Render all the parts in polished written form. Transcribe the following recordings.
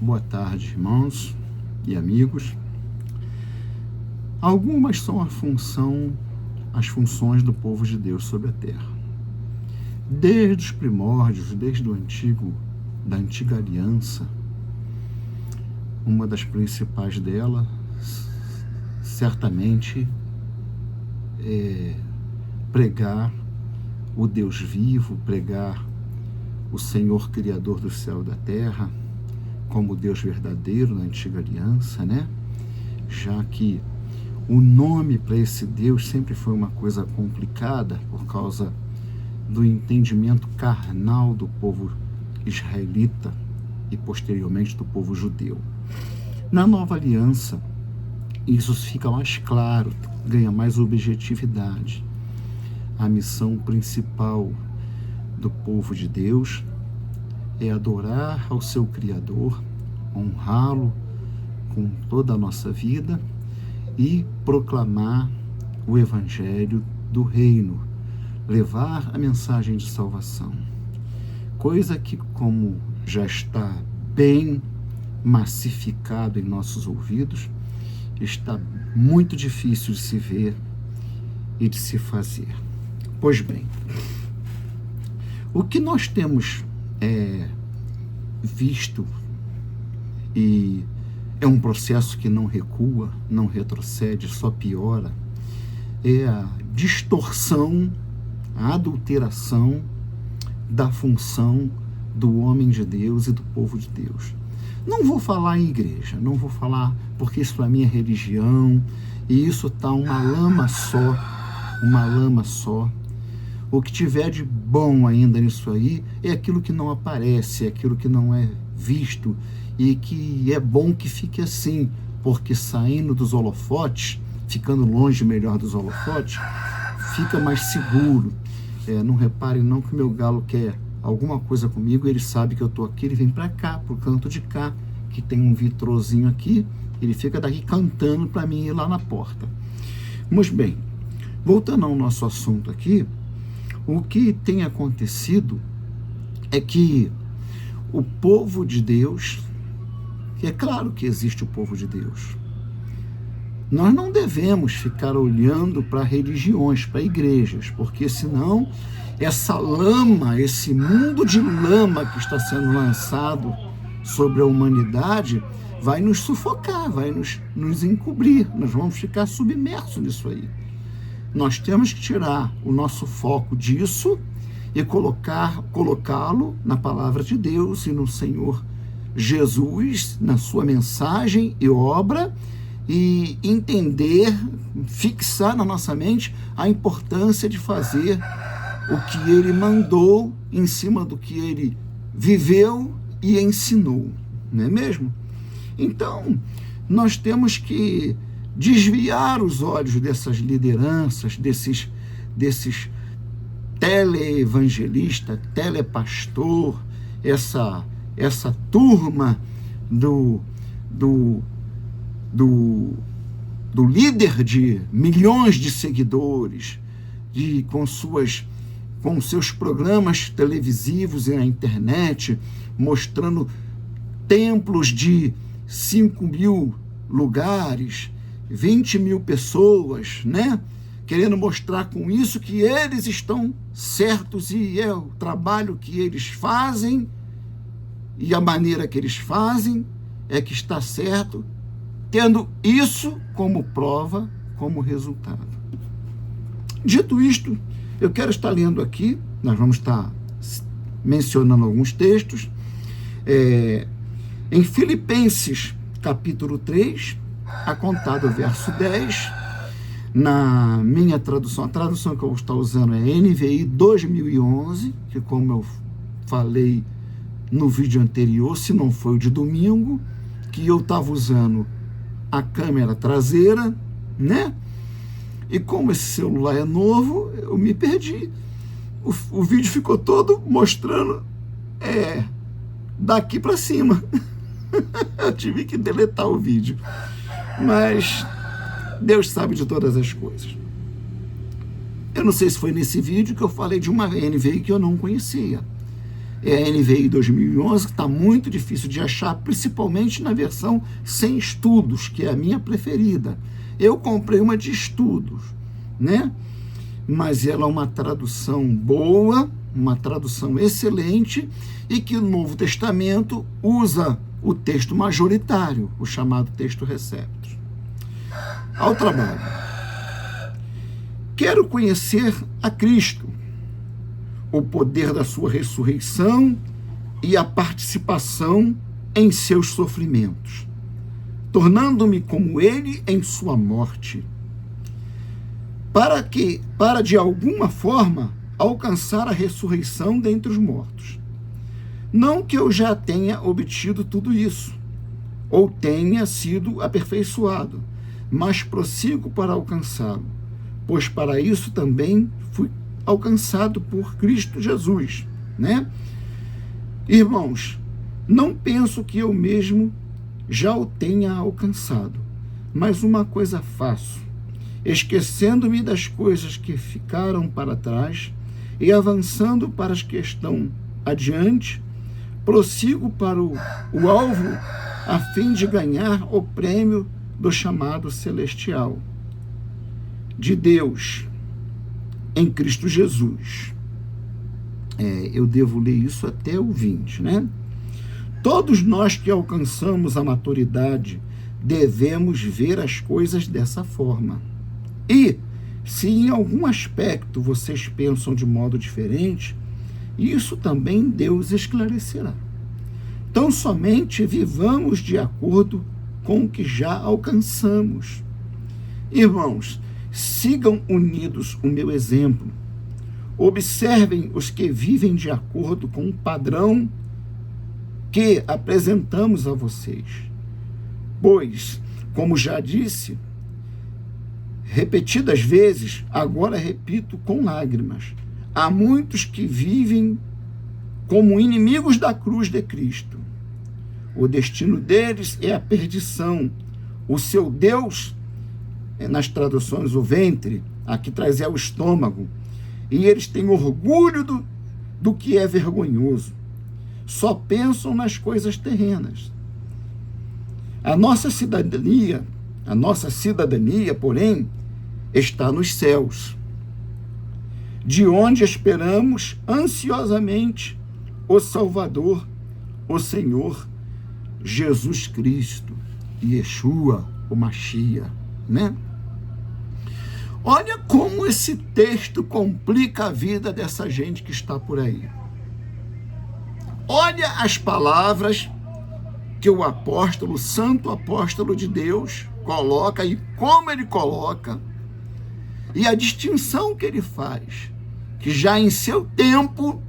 Boa tarde, irmãos e amigos. Algumas são as funções do povo de Deus sobre a terra. Desde os primórdios, desde da antiga aliança, uma das principais delas, certamente, é pregar o Deus vivo, pregar o Senhor Criador do céu e da terra, como Deus verdadeiro na antiga aliança, né? Já que o nome para esse Deus sempre foi uma coisa complicada por causa do entendimento carnal do povo israelita e posteriormente do povo judeu. Na nova aliança, isso fica mais claro, ganha mais objetividade. A missão principal do povo de Deus é adorar ao seu Criador, honrá-lo com toda a nossa vida e proclamar o Evangelho do Reino, levar a mensagem de salvação. Coisa que, como já está bem massificado em nossos ouvidos, está muito difícil de se ver e de se fazer. Pois bem, o que nós temos visto, e é um processo que não recua, não retrocede, só piora, é a distorção, a adulteração da função do homem de Deus e do povo de Deus. Não vou falar em igreja, não vou falar porque isso para mim é religião, e isso está uma lama só. O que tiver de bom ainda nisso aí é aquilo que não aparece, é aquilo que não é visto, e que é bom que fique assim, porque saindo dos holofotes, ficando longe melhor dos holofotes, fica mais seguro. Não reparem não que o meu galo quer alguma coisa comigo, ele sabe que eu estou aqui, ele vem para cá, pro canto de cá, que tem um vitrozinho aqui, ele fica daqui cantando para mim ir lá na porta. Mas bem, voltando ao nosso assunto aqui, o que tem acontecido é que o povo de Deus, que é claro que existe o povo de Deus, nós não devemos ficar olhando para religiões, para igrejas, porque senão essa lama, esse mundo de lama que está sendo lançado sobre a humanidade vai nos sufocar, vai nos encobrir, nós vamos ficar submersos nisso aí. Nós temos que tirar o nosso foco disso e colocá-lo na palavra de Deus e no Senhor Jesus, na sua mensagem e obra, e entender, fixar na nossa mente a importância de fazer o que ele mandou em cima do que ele viveu e ensinou, não é mesmo? Então, nós temos que desviar os olhos dessas lideranças, desses teleevangelista, telepastor, essa turma do líder de milhões de seguidores, com seus programas televisivos e na internet, mostrando templos de 5.000 lugares, 20.000 pessoas, né? Querendo mostrar com isso que eles estão certos e é o trabalho que eles fazem e a maneira que eles fazem é que está certo, tendo isso como prova, como resultado. Dito isto, eu quero estar lendo aqui, nós vamos estar mencionando alguns textos, em Filipenses, capítulo 3, a contar do verso 10, na minha tradução, a tradução que eu vou estar usando é NVI 2011, que como eu falei no vídeo anterior, se não foi o de domingo, que eu estava usando a câmera traseira, né? E como esse celular é novo, eu me perdi. O vídeo ficou todo mostrando daqui para cima. Eu tive que deletar o vídeo. Mas Deus sabe de todas as coisas. Eu não sei se foi nesse vídeo que eu falei de uma NVI que eu não conhecia. é a NVI 2011, que está muito difícil de achar, principalmente na versão sem estudos, que é a minha preferida. Eu comprei uma de estudos, né? Mas ela é uma tradução boa, uma tradução excelente, e que o Novo Testamento usa o texto majoritário, o chamado texto receptus. Ao trabalho. Quero conhecer a Cristo, o poder da sua ressurreição e a participação em seus sofrimentos, tornando-me como ele em sua morte, para de alguma forma alcançar a ressurreição dentre os mortos. Não que eu já tenha obtido tudo isso, ou tenha sido aperfeiçoado, mas prossigo para alcançá-lo, pois para isso também fui alcançado por Cristo Jesus, né? Irmãos, não penso que eu mesmo já o tenha alcançado, mas uma coisa faço, esquecendo-me das coisas que ficaram para trás e avançando para as que estão adiante, prossigo para o alvo a fim de ganhar o prêmio do chamado celestial de Deus em Cristo Jesus. Eu devo ler isso até o 20, né? Todos nós que alcançamos a maturidade devemos ver as coisas dessa forma. E, se em algum aspecto vocês pensam de modo diferente, isso também Deus esclarecerá. Tão somente vivamos de acordo com o que já alcançamos. Irmãos, sigam unidos o meu exemplo. Observem os que vivem de acordo com o padrão que apresentamos a vocês. Pois, como já disse repetidas vezes, agora repito com lágrimas, há muitos que vivem como inimigos da cruz de Cristo. O destino deles é a perdição. O seu Deus, nas traduções, o ventre, aqui traz o estômago, e eles têm orgulho do que é vergonhoso. Só pensam nas coisas terrenas. A nossa cidadania, porém, está nos céus, de onde esperamos ansiosamente o Salvador, o Senhor Jesus Cristo, Yeshua, o Mashiach, né? Olha como esse texto complica a vida dessa gente que está por aí. Olha as palavras que o apóstolo, o santo apóstolo de Deus, coloca e como ele coloca, e a distinção que ele faz, que já em seu tempo,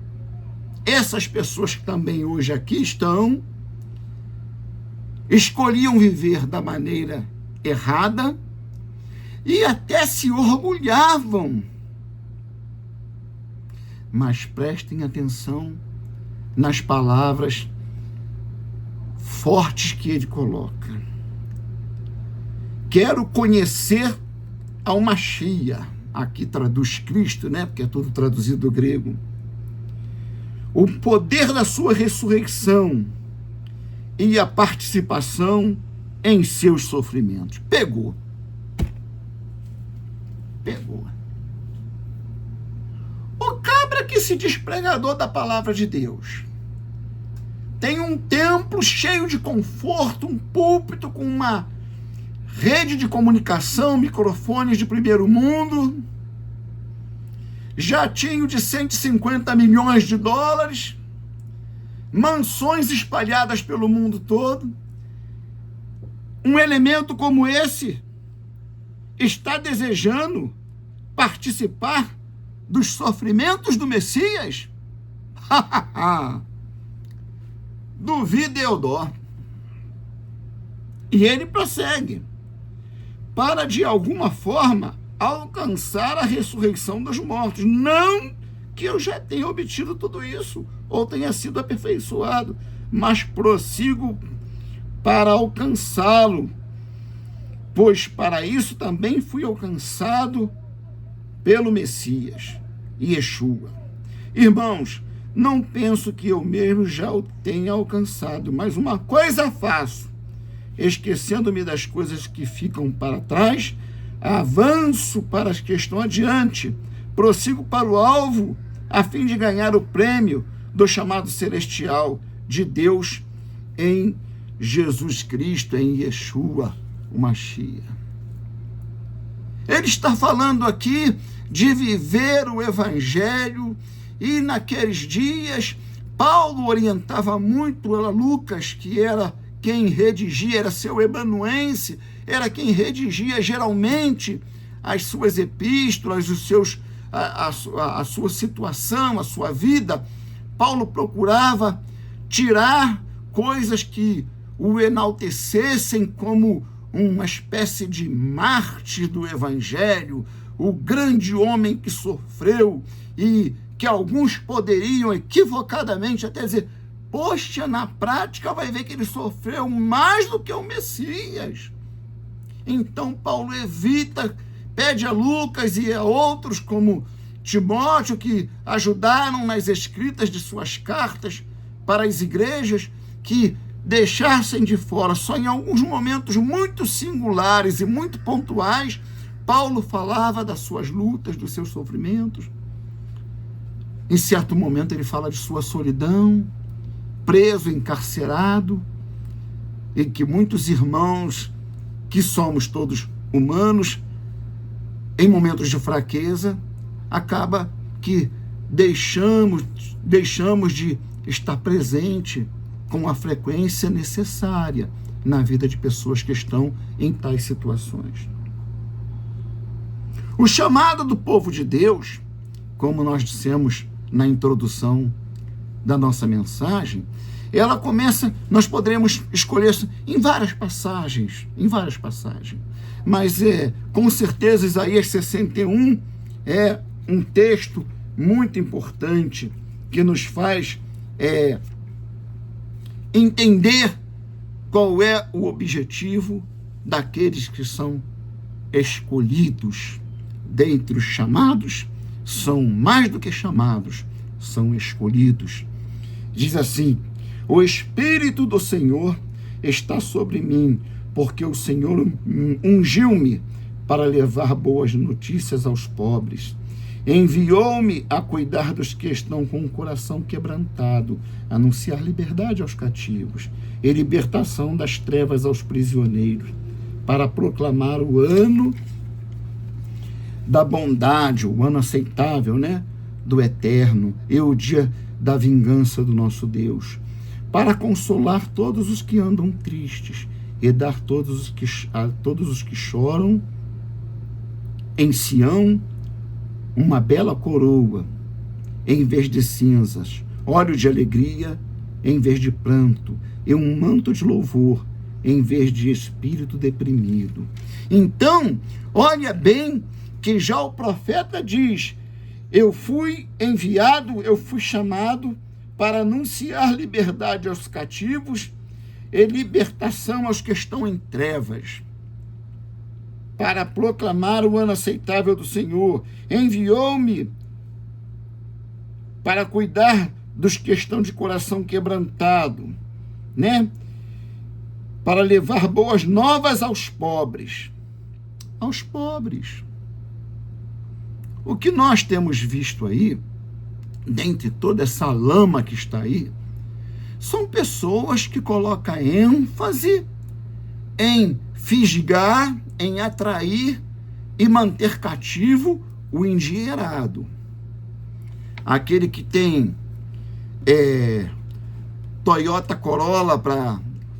essas pessoas que também hoje aqui estão, escolhiam viver da maneira errada e até se orgulhavam. Mas prestem atenção nas palavras fortes que ele coloca. Quero conhecer ao Mashiach, aqui traduz Cristo, né? Porque é tudo traduzido do grego. O poder da sua ressurreição e a participação em seus sofrimentos. Pegou. O cabra que se diz pregador da palavra de Deus tem um templo cheio de conforto, um púlpito com uma rede de comunicação, microfones de primeiro mundo, jatinho de 150 milhões de dólares, mansões espalhadas pelo mundo todo. Um elemento como esse está desejando participar dos sofrimentos do Messias? Duvida eu dó. E ele prossegue. Para de alguma forma alcançar a ressurreição dos mortos. Não que eu já tenha obtido tudo isso, ou tenha sido aperfeiçoado, mas prossigo para alcançá-lo, pois para isso também fui alcançado pelo Messias, Yeshua. Irmãos, não penso que eu mesmo já o tenha alcançado, mas uma coisa faço, esquecendo-me das coisas que ficam para trás, avanço para as que estão adiante, prossigo para o alvo, a fim de ganhar o prêmio do chamado celestial de Deus em Jesus Cristo, em Yeshua, o Mashiach. Ele está falando aqui de viver o Evangelho, e naqueles dias Paulo orientava muito a Lucas, que era quem redigia, era seu amanuense, era quem redigia geralmente as suas epístolas, a sua situação, a sua vida. Paulo procurava tirar coisas que o enaltecessem como uma espécie de mártir do Evangelho, o grande homem que sofreu e que alguns poderiam equivocadamente até dizer, poxa, na prática vai ver que ele sofreu mais do que o Messias. Então Paulo evita, pede a Lucas e a outros como Timóteo, que ajudaram nas escritas de suas cartas para as igrejas, que deixassem de fora, só em alguns momentos muito singulares e muito pontuais, Paulo falava das suas lutas, dos seus sofrimentos. Em certo momento ele fala de sua solidão, preso, encarcerado, e que muitos irmãos, que somos todos humanos, em momentos de fraqueza, acaba que deixamos de estar presente com a frequência necessária na vida de pessoas que estão em tais situações. O chamado do povo de Deus, como nós dissemos na introdução da nossa mensagem, ela começa, nós poderemos escolher em várias passagens, mas com certeza Isaías 61 é um texto muito importante que nos faz entender qual é o objetivo daqueles que são escolhidos. Dentre os chamados, são mais do que chamados, são escolhidos. Diz assim: o Espírito do Senhor está sobre mim, porque o Senhor ungiu-me para levar boas notícias aos pobres. Enviou-me a cuidar dos que estão com o coração quebrantado, anunciar liberdade aos cativos e libertação das trevas aos prisioneiros, para proclamar o ano da bondade, o ano aceitável, do Eterno, e o dia da vingança do nosso Deus, para consolar todos os que andam tristes e dar a todos os que choram em Sião uma bela coroa em vez de cinzas, óleo de alegria em vez de pranto, e um manto de louvor em vez de espírito deprimido. Então, olha bem que já o profeta diz: eu fui enviado, eu fui chamado para anunciar liberdade aos cativos e libertação aos que estão em trevas, para proclamar o ano aceitável do Senhor. Enviou-me para cuidar dos que estão de coração quebrantado, para levar boas novas aos pobres. Aos pobres. O que nós temos visto aí, dentre toda essa lama que está aí, são pessoas que colocam ênfase em fisgar, em atrair e manter cativo o endinheirado. Aquele que tem Toyota Corolla,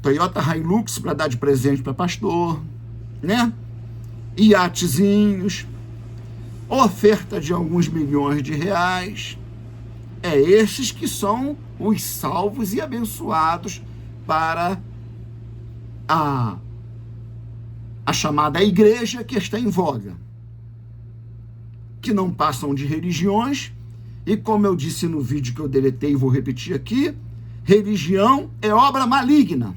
Toyota Hilux para dar de presente para pastor, Iatezinhos, oferta de alguns milhões de reais. Esses que são os salvos e abençoados para a chamada igreja que está em voga, que não passam de religiões, e como eu disse no vídeo que eu deletei e vou repetir aqui, religião é obra maligna.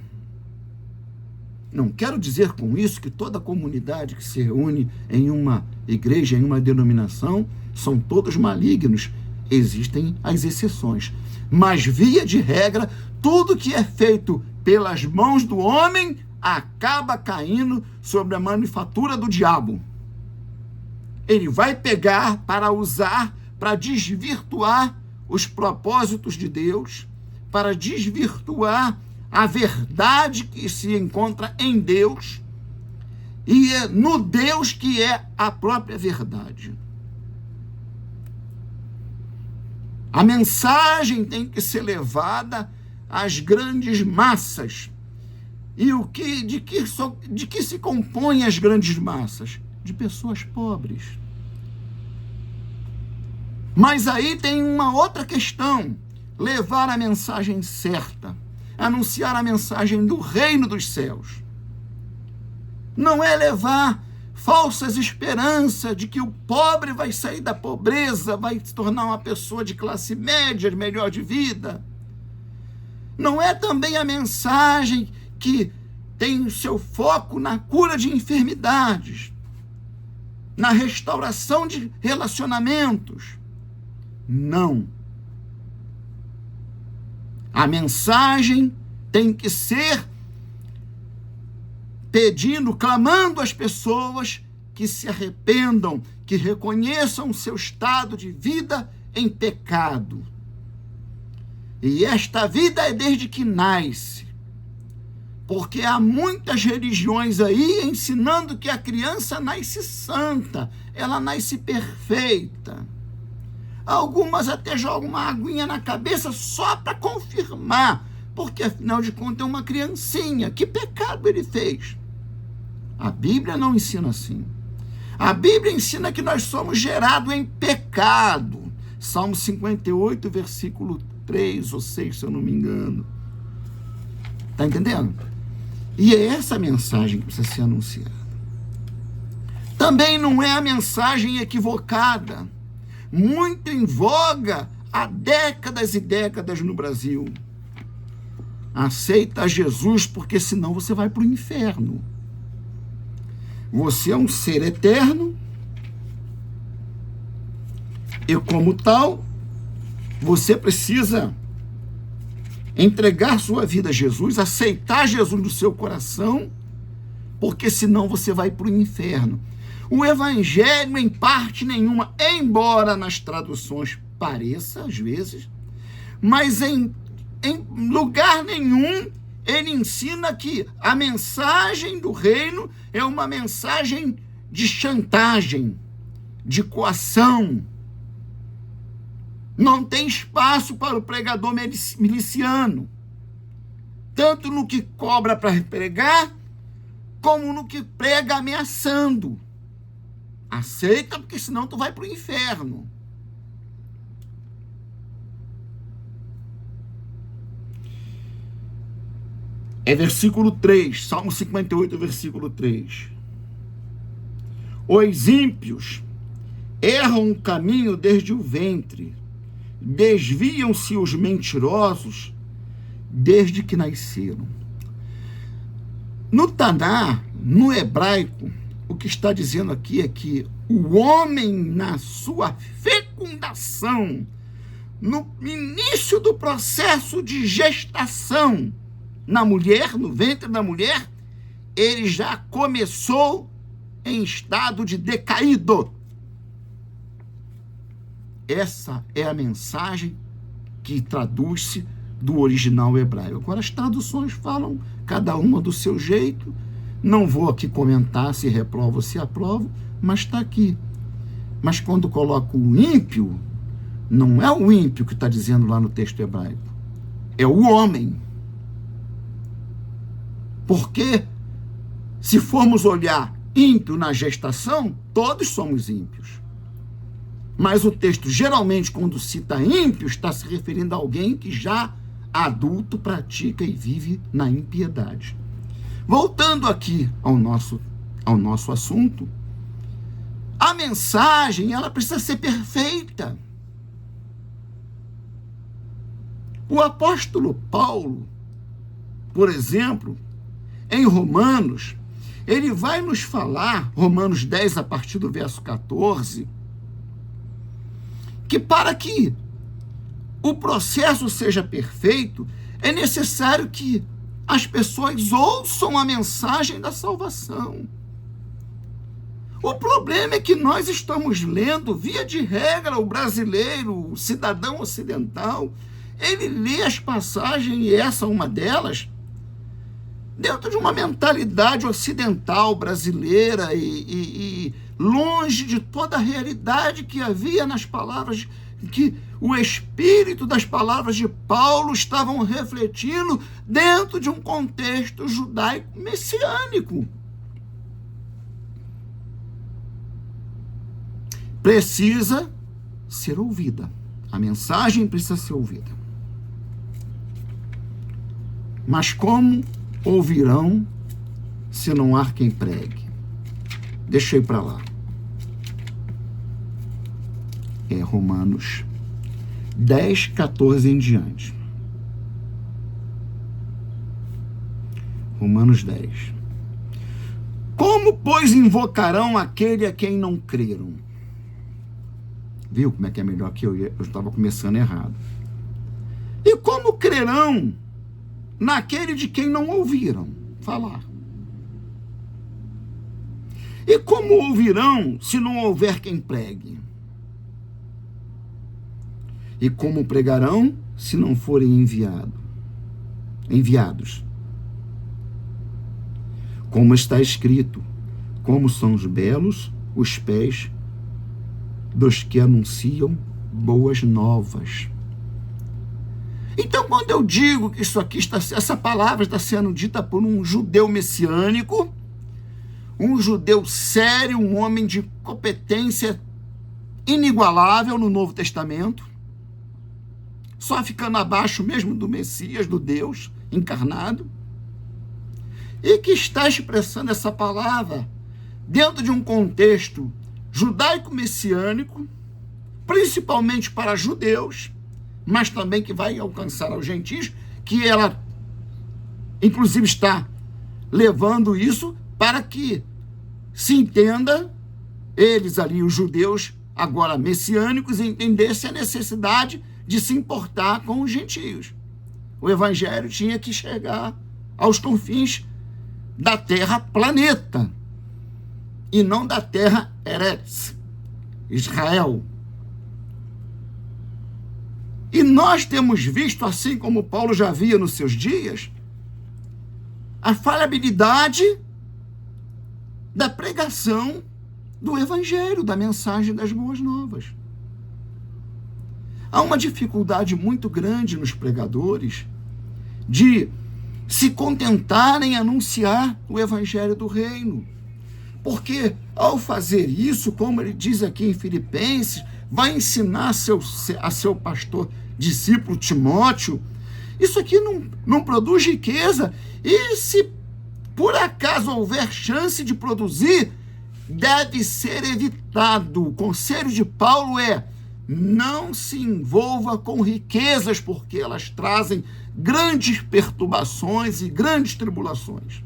Não quero dizer com isso que toda comunidade que se reúne em uma igreja, em uma denominação, são todos malignos. Existem as exceções. Mas, via de regra, tudo que é feito pelas mãos do homem acaba caindo sobre a manufatura do diabo. Ele vai pegar para usar, para desvirtuar os propósitos de Deus, para desvirtuar a verdade que se encontra em Deus e no Deus que é a própria verdade. A mensagem tem que ser levada às grandes massas. E de que se compõem as grandes massas? De pessoas pobres. Mas aí tem uma outra questão: levar a mensagem certa, anunciar a mensagem do reino dos céus. Não é levar falsas esperanças de que o pobre vai sair da pobreza, vai se tornar uma pessoa de classe média, melhor de vida. Não é também a mensagem que tem o seu foco na cura de enfermidades, na restauração de relacionamentos. Não. A mensagem tem que ser pedindo, clamando às pessoas que se arrependam, que reconheçam o seu estado de vida em pecado. E esta vida é desde que nasce. Porque há muitas religiões aí ensinando que a criança nasce santa, ela nasce perfeita. Algumas até jogam uma aguinha na cabeça só para confirmar, porque afinal de contas é uma criancinha. Que pecado ele fez? A Bíblia não ensina assim. A Bíblia ensina que nós somos gerados em pecado. Salmo 58, versículo 3 ou 6, se eu não me engano. Está entendendo? E é essa mensagem que precisa ser anunciada. Também não é a mensagem equivocada, muito em voga há décadas e décadas no Brasil. Aceita Jesus, porque senão você vai para o inferno. Você é um ser eterno e, como tal, você precisa entregar sua vida a Jesus, aceitar Jesus no seu coração, porque senão você vai para o inferno. O evangelho, em parte nenhuma, embora nas traduções pareça, às vezes, mas em lugar nenhum, ele ensina que a mensagem do reino é uma mensagem de chantagem, de coação. Não tem espaço para o pregador miliciano, tanto no que cobra para pregar, como no que prega ameaçando. Aceita, porque senão tu vai para o inferno. É versículo 3, Salmo 58, versículo 3. Os ímpios erram o caminho desde o ventre, desviam-se os mentirosos desde que nasceram. No Taná, no hebraico, o que está dizendo aqui é que o homem, na sua fecundação, no início do processo de gestação, na mulher, no ventre da mulher, ele já começou em estado de decaído. Essa é a mensagem que traduz-se do original hebraico. Agora, as traduções falam cada uma do seu jeito. Não vou aqui comentar se reprovo ou se aprovo, mas está aqui. Mas quando coloco o ímpio, não é o ímpio que está dizendo lá no texto hebraico, é o homem. Porque, se formos olhar ímpio na gestação, todos somos ímpios. Mas o texto, geralmente, quando cita ímpio, está se referindo a alguém que já adulto pratica e vive na impiedade. Voltando aqui ao nosso assunto, a mensagem, ela precisa ser perfeita. O apóstolo Paulo, por exemplo, em Romanos, ele vai nos falar, Romanos 10, a partir do verso 14, que para que o processo seja perfeito, é necessário que as pessoas ouçam a mensagem da salvação. O problema é que nós estamos lendo, via de regra, o brasileiro, o cidadão ocidental, ele lê as passagens, e essa é uma delas, dentro de uma mentalidade ocidental brasileira e longe de toda a realidade que havia nas palavras, que o espírito das palavras de Paulo estavam refletindo dentro de um contexto judaico messiânico. Precisa ser ouvida. A mensagem precisa ser ouvida. Mas como ouvirão se não há quem pregue? Deixei para lá. É Romanos 10, 14 em diante. Romanos 10. Como, pois, invocarão aquele a quem não creram? Viu como é que é melhor que eu estava começando errado. E como crerão naquele de quem não ouviram falar? E como ouvirão se não houver quem pregue? E como pregarão se não forem enviados? Como está escrito, como são os belos os pés dos que anunciam boas novas. Então, quando eu digo que essa palavra está sendo dita por um judeu messiânico, um judeu sério, um homem de competência inigualável no Novo Testamento, só ficando abaixo mesmo do Messias, do Deus encarnado, e que está expressando essa palavra dentro de um contexto judaico-messiânico, principalmente para judeus, mas também que vai alcançar aos gentios, que ela, inclusive, está levando isso para que se entenda, eles ali, os judeus, agora messiânicos, entendessem a necessidade de se importar com os gentios. O evangelho tinha que chegar aos confins da terra planeta, e não da terra Eretz, Israel. E nós temos visto, assim como Paulo já via nos seus dias, a falhabilidade da pregação do evangelho, da mensagem das boas novas. Há uma dificuldade muito grande nos pregadores de se contentarem em anunciar o evangelho do reino. Porque, ao fazer isso, como ele diz aqui em Filipenses, vai ensinar a seu pastor, discípulo Timóteo, isso aqui não produz riqueza, e se por acaso houver chance de produzir, deve ser evitado. O conselho de Paulo é: não se envolva com riquezas, porque elas trazem grandes perturbações e grandes tribulações.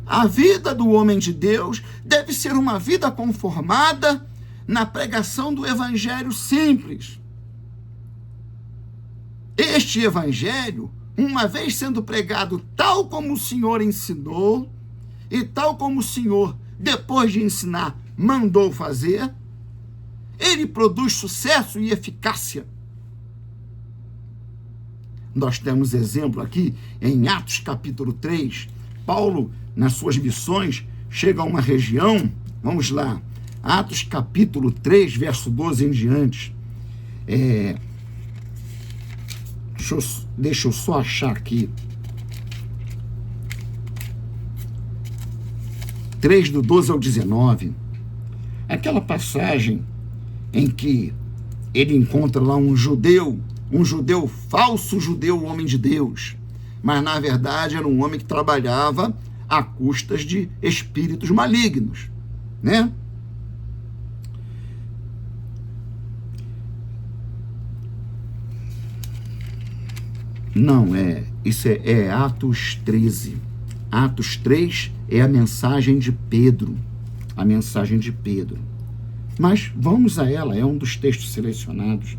A vida do homem de Deus deve ser uma vida conformada na pregação do evangelho simples. Este evangelho, uma vez sendo pregado tal como o Senhor ensinou, e tal como o Senhor, depois de ensinar, mandou fazer, ele produz sucesso e eficácia. Nós temos exemplo aqui em Atos capítulo 3, Paulo, nas suas missões, chega a uma região, vamos lá, Atos capítulo 3, verso 12 em diante. Deixa eu só achar aqui. 3, do 12 ao 19. Aquela passagem em que ele encontra lá um judeu falso judeu, homem de Deus, mas na verdade era um homem que trabalhava a custas de espíritos malignos, né? Não, isso é Atos 13. Atos 3 é a mensagem de Pedro. A mensagem de Pedro. Mas vamos a ela, é um dos textos selecionados.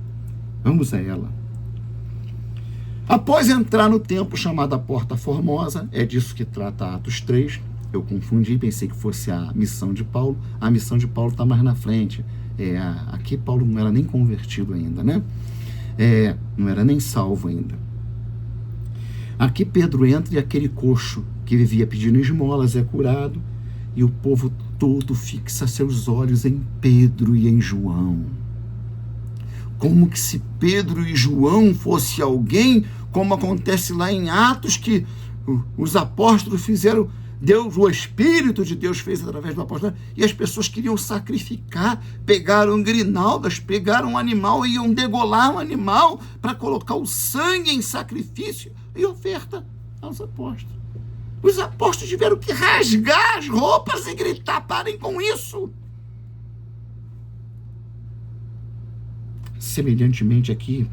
Vamos a ela. Após entrar no templo chamado a Porta Formosa, é disso que trata Atos 3, eu confundi, pensei que fosse a missão de Paulo. A missão de Paulo está mais na frente. Aqui Paulo não era nem convertido ainda, né? Não era nem salvo ainda. Aqui Pedro entra e aquele coxo que vivia pedindo esmolas é curado, e o povo todo fixa seus olhos em Pedro e em João. Como que se Pedro e João fosse alguém, como acontece lá em Atos, que os apóstolos fizeram, Deus, o Espírito de Deus fez através do apóstolo, e as pessoas queriam sacrificar, pegaram grinaldas, pegaram um animal, iam degolar um animal para colocar o sangue em sacrifício e oferta aos apóstolos. Os apóstolos tiveram que rasgar as roupas e gritar: parem com isso. Semelhantemente aqui,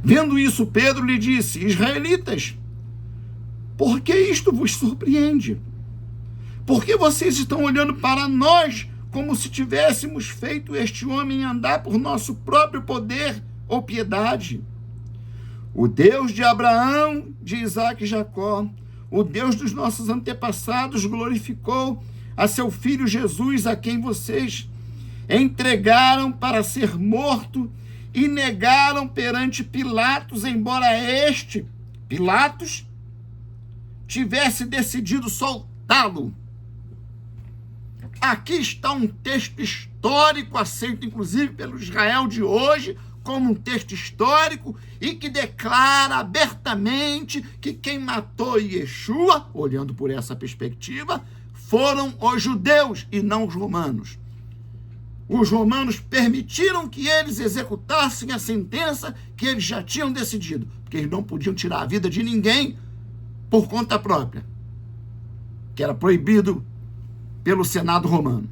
vendo isso, Pedro lhe disse: israelitas, por que isto vos surpreende? Porque vocês estão olhando para nós como se tivéssemos feito este homem andar por nosso próprio poder ou piedade? O Deus de Abraão, de Isaque e Jacó, o Deus dos nossos antepassados, glorificou a seu filho Jesus, a quem vocês entregaram para ser morto e negaram perante Pilatos, embora este, Pilatos, tivesse decidido soltá-lo. Aqui está um texto histórico, aceito inclusive pelo Israel de hoje, como um texto histórico, e que declara abertamente que quem matou Yeshua, olhando por essa perspectiva, foram os judeus e não os romanos. Os romanos permitiram que eles executassem a sentença que eles já tinham decidido, porque eles não podiam tirar a vida de ninguém por conta própria, que era proibido pelo Senado romano.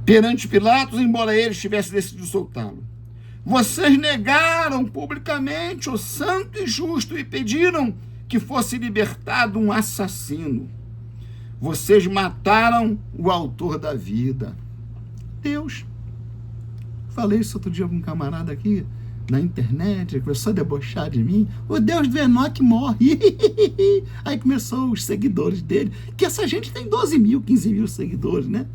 Perante Pilatos, embora ele tivesse decidido soltá-lo. Vocês negaram publicamente o santo e justo e pediram que fosse libertado um assassino. Vocês mataram o autor da vida. Deus. Falei isso outro dia com um camarada aqui na internet, ele começou a debochar de mim. O Deus do Enoque morre. Aí começou os seguidores dele, que essa gente tem 12 mil, 15 mil seguidores, né?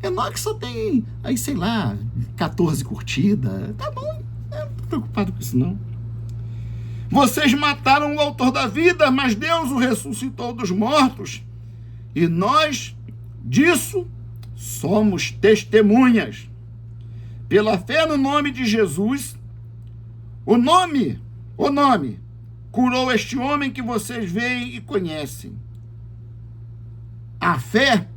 Enoque só tem, aí sei lá, 14 curtidas. Tá bom, eu não tô preocupado com isso não. Vocês mataram o autor da vida, mas Deus o ressuscitou dos mortos. E nós, disso, somos testemunhas. Pela fé no nome de Jesus, o nome, curou este homem que vocês veem e conhecem. A fé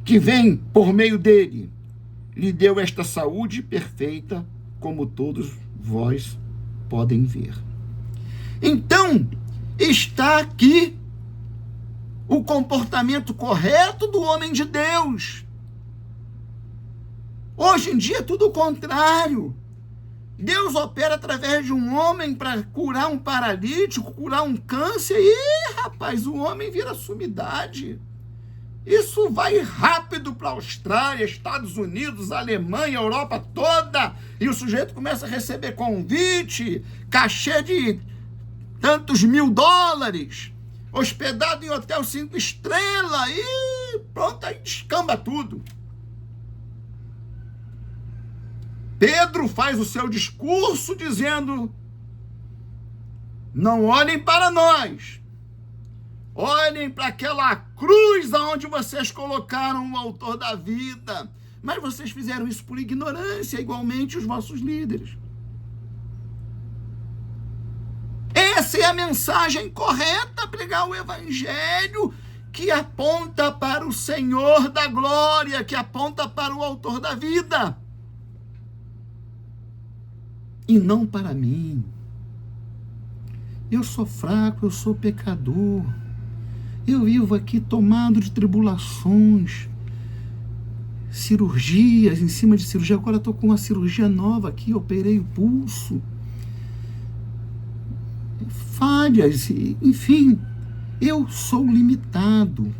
que vem por meio dele lhe deu esta saúde perfeita, como todos vós podem ver. Então, está aqui o comportamento correto do homem de Deus. Hoje em dia é tudo o contrário. Deus opera através de um homem para curar um paralítico, curar um câncer, e, rapaz, o homem vira sumidade. Isso vai rápido para a Austrália, Estados Unidos, Alemanha, Europa toda, e o sujeito começa a receber convite, cachê de tantos $1.000, hospedado em hotel 5 estrelas, e pronto, aí descamba tudo. Pedro faz o seu discurso dizendo: não olhem para nós, olhem para aquela cruz aonde vocês colocaram o autor da vida. Mas vocês fizeram isso por ignorância, igualmente os vossos líderes. Essa é a mensagem correta, pregar o evangelho que aponta para o Senhor da glória, que aponta para o autor da vida. E não para mim. Eu sou fraco, eu sou pecador. Eu vivo aqui tomado de tribulações, cirurgias em cima de cirurgia. Agora estou com uma cirurgia nova aqui, operei o pulso. Falhas, enfim. Eu sou limitado.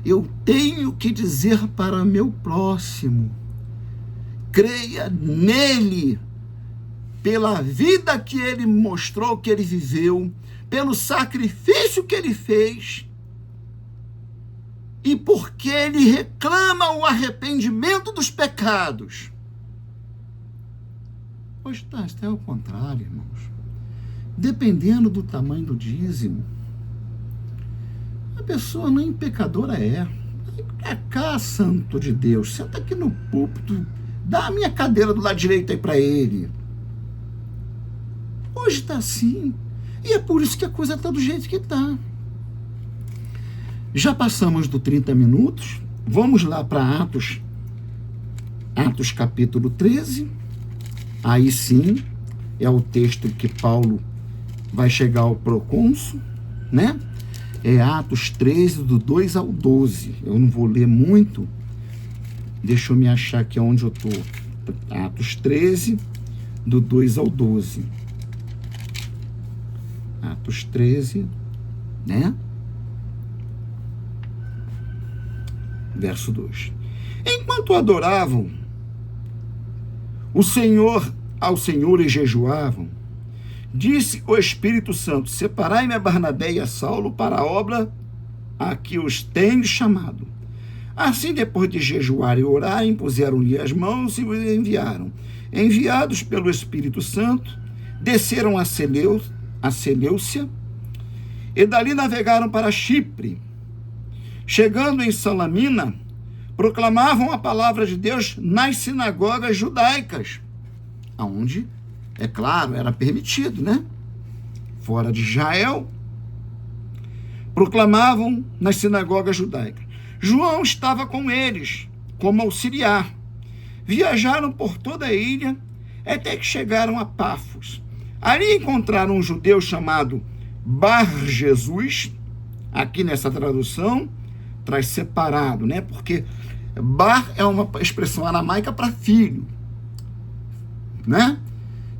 Eu tenho que dizer para meu próximo: creia nele, pela vida que ele mostrou, que ele viveu, pelo sacrifício que ele fez, e porque ele reclama o arrependimento dos pecados. Pois tá, isso é o contrário, irmãos. Dependendo do tamanho do dízimo, a pessoa nem pecadora é. É cá, santo de Deus, senta aqui no púlpito, dá a minha cadeira do lado direito aí para ele. Hoje está assim, e é por isso que a coisa está do jeito que está. Já passamos do 30 minutos, vamos lá para Atos capítulo 13, aí sim, é o texto que Paulo vai chegar ao procônsul, né? É Atos 13, do 2 ao 12. Eu não vou ler muito. Deixa eu me achar aqui onde eu estou. Atos 13, do 2 ao 12. Atos 13, né? Verso 2. Enquanto adoravam ao Senhor e jejuavam, disse o Espírito Santo: separai-me a Barnabé e a Saulo para a obra a que os tenho chamado. Assim, depois de jejuar e orar, impuseram-lhe as mãos e os enviaram. Enviados pelo Espírito Santo, desceram a Seleucia e dali navegaram para Chipre. Chegando em Salamina, proclamavam a palavra de Deus nas sinagogas judaicas, aonde, é claro, era permitido, né? Fora de Israel, proclamavam nas sinagogas judaicas. João estava com eles, como auxiliar. Viajaram por toda a ilha, até que chegaram a Pafos. Ali encontraram um judeu chamado Bar-Jesus. Aqui nessa tradução, traz separado, né? Porque Bar é uma expressão aramaica para filho, né?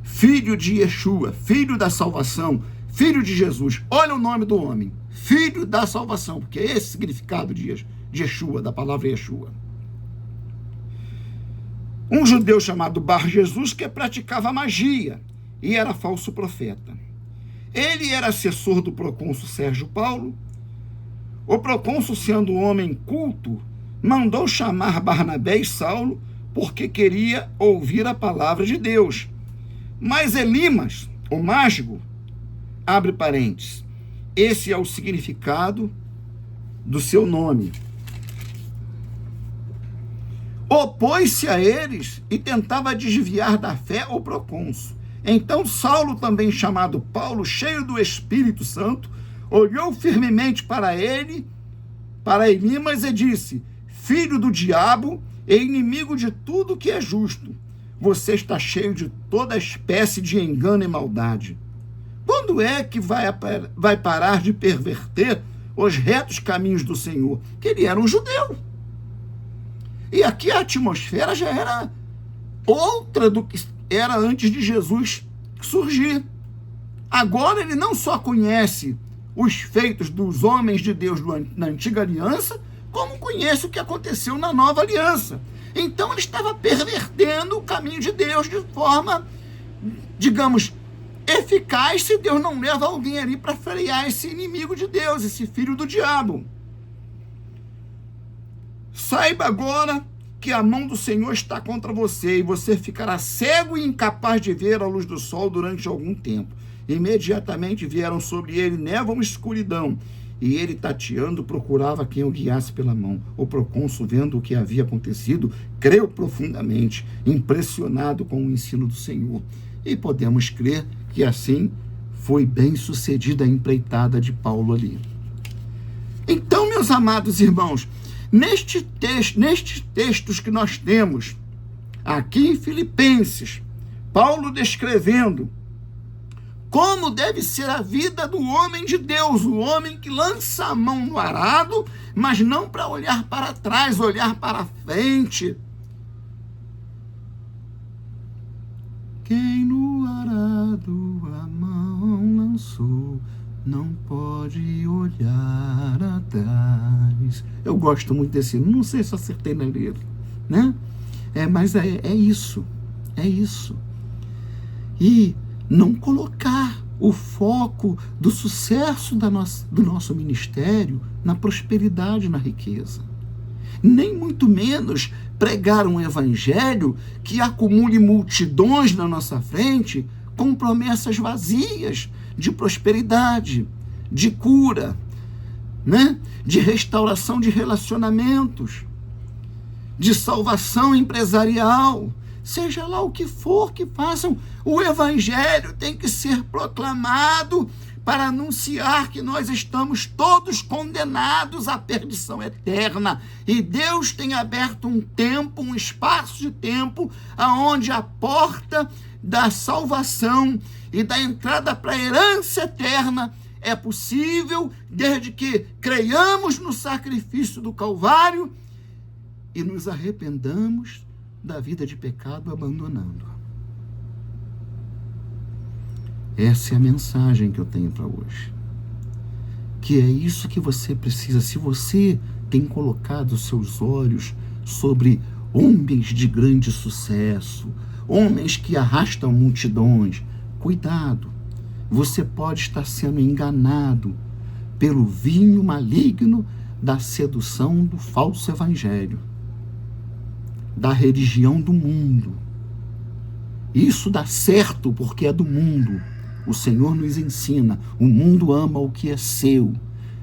Filho de Yeshua, filho da salvação, filho de Jesus. Olha o nome do homem, filho da salvação, porque é esse o significado de Yeshua, da palavra Yeshua. Um judeu chamado Bar-Jesus que praticava magia e era falso profeta. Ele era assessor do procônsul Sérgio Paulo. O procônsul, sendo um homem culto, mandou chamar Barnabé e Saulo porque queria ouvir a palavra de Deus. Mas Elimas, o mágico, abre parênteses, esse é o significado do seu nome, opôs-se a eles e tentava desviar da fé o procônsul. Então Saulo, também chamado Paulo, cheio do Espírito Santo, olhou firmemente para ele, para Elimas, e disse: filho do diabo e inimigo de tudo que é justo, você está cheio de toda espécie de engano e maldade. Quando é que vai parar de perverter os retos caminhos do Senhor? Que ele era um judeu. E aqui a atmosfera já era outra do que era antes de Jesus surgir. Agora ele não só conhece os feitos dos homens de Deus na antiga aliança, como conhece o que aconteceu na nova aliança. Então ele estava pervertendo o caminho de Deus de forma, digamos, eficaz, se Deus não leva alguém ali para frear esse inimigo de Deus, esse filho do diabo. Saiba agora que a mão do Senhor está contra você, e você ficará cego e incapaz de ver a luz do sol durante algum tempo. Imediatamente vieram sobre ele névoa e escuridão, e ele, tateando, procurava quem o guiasse pela mão. O procônsul, vendo o que havia acontecido, creu profundamente, impressionado com o ensino do Senhor. E podemos crer que assim foi bem sucedida a empreitada de Paulo ali. Então, meus amados irmãos, nestes textos que nós temos aqui em Filipenses, Paulo descrevendo como deve ser a vida do homem de Deus, o homem que lança a mão no arado, mas não para olhar para trás, olhar para frente. Quem no arado a mão lançou, não pode olhar atrás. Eu gosto muito desse, não sei se acertei na letra, né? Mas é isso, é isso. E não colocar o foco do sucesso do nosso ministério na prosperidade, na riqueza. Nem muito menos pregar um evangelho que acumule multidões na nossa frente com promessas vazias de prosperidade, de cura, né? De restauração de relacionamentos, de salvação empresarial. Seja lá o que for que façam, o evangelho tem que ser proclamado para anunciar que nós estamos todos condenados à perdição eterna. E Deus tem aberto um tempo, um espaço de tempo, aonde a porta da salvação e da entrada para a herança eterna é possível, desde que creiamos no sacrifício do Calvário e nos arrependamos da vida de pecado, abandonando. Essa é a mensagem que eu tenho para hoje. Que é isso que você precisa. Se você tem colocado seus olhos sobre homens de grande sucesso, homens que arrastam multidões, cuidado. Você pode estar sendo enganado pelo vinho maligno da sedução do falso evangelho, da religião do mundo. Isso dá certo porque é do mundo. O Senhor nos ensina, o mundo ama o que é seu.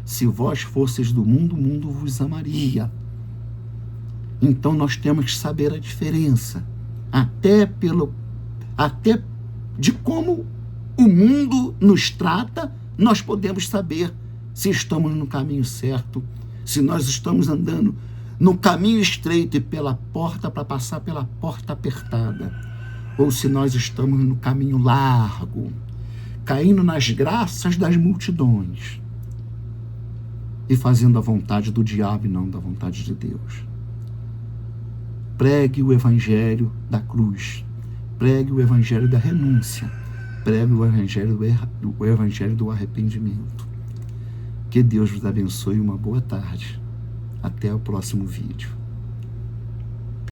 Se vós fosseis do mundo, o mundo vos amaria. Então nós temos que saber a diferença, até de como o mundo nos trata, nós podemos saber se estamos no caminho certo, se nós estamos andando no caminho estreito e pela porta para passar pela porta apertada, ou se nós estamos no caminho largo, caindo nas graças das multidões e fazendo a vontade do diabo e não da vontade de Deus. Pregue o evangelho da cruz, pregue o evangelho da renúncia, pregue o evangelho do arrependimento. Que Deus vos abençoe, uma boa tarde. Até o próximo vídeo.